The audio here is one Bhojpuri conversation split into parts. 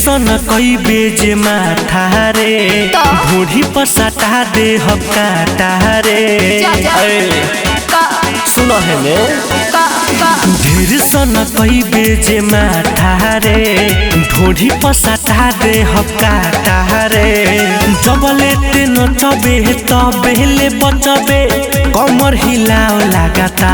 सन कई बेजे माथा रे बूढ़ी पर सटा दे हम काटा रे सुनो है ने ढेर सन कई बेजे माथा रे ढोढ़ी पर सटा दे हम काटा रे जबले ते नचबे तबे ले बचबे कमर हिलाओ लगाता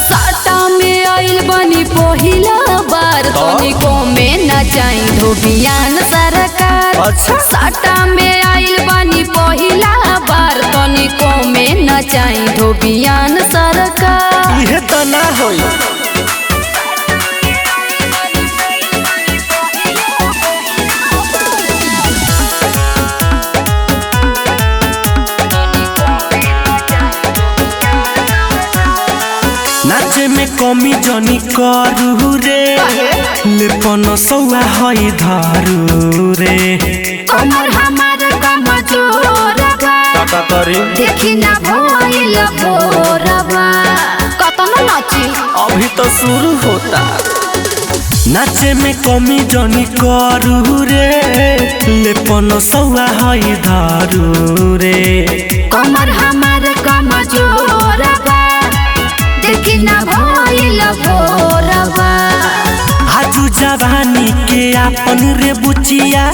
साटा में आइल बनी पहिला बार तनिको में न जाई धोबियान सरकार। अच्छा साटा में आइल बनी पहिला बार तनिको में न जाई धोबियान सरकार। इहे त ना होई नाचे में कमी जनी करू रे लेपन सौआ हई धरू रे कमर हमार कमजोर बा देखी ना भइल भोरबा कतन नाची अभी तो शुरू होता नाचे में कमी जनी करू रे लेपन सौआ हई धरू रे कमर हमार कमजोर बा देखी ना भइल भोरबा आजू जवानी के आपन रे बुचिया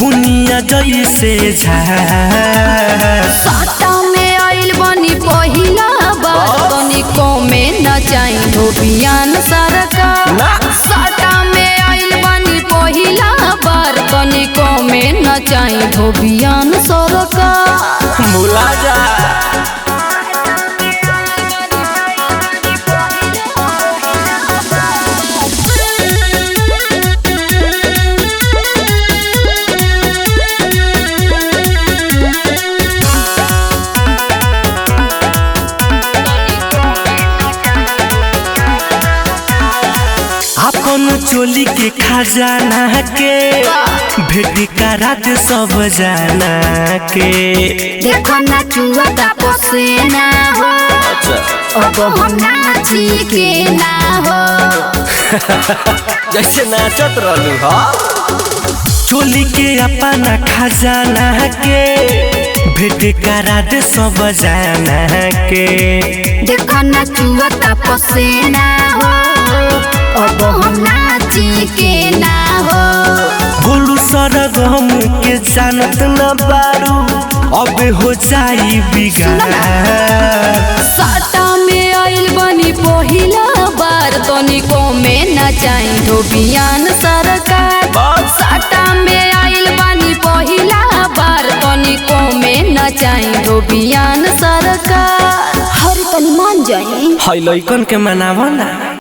बुनिया जैसे झार साटा में आइल बनी पहिला बार तनिको में न जाई धोबियान सरकार। साटा में आइल बनी पहिला बार तनिको में न जाई धोबियान सरकार। मुला जा अपन चोली के खजाना के भेटी करा दे सब जाना के देखो ना चुआता पसेना हो अब हम नाची के ना हो जैसे नाचत रहलू हो चोली के अपना खजाना के भेटी करा दे सब जाना के देखो ना चुआता पसेना हो अब हम नाची के ना हो गोलू सरगम के जानत न बारू अब हो जाई बिगाड़ साटा में आइल बनी पहिला बार तनिको में न जाई धोबियान सरकार। साटा में आइल बनी पहिला बार तनिको में न जाई धोबियान सरकार। हर तनी मान जाई है लइकन के मनावा ना।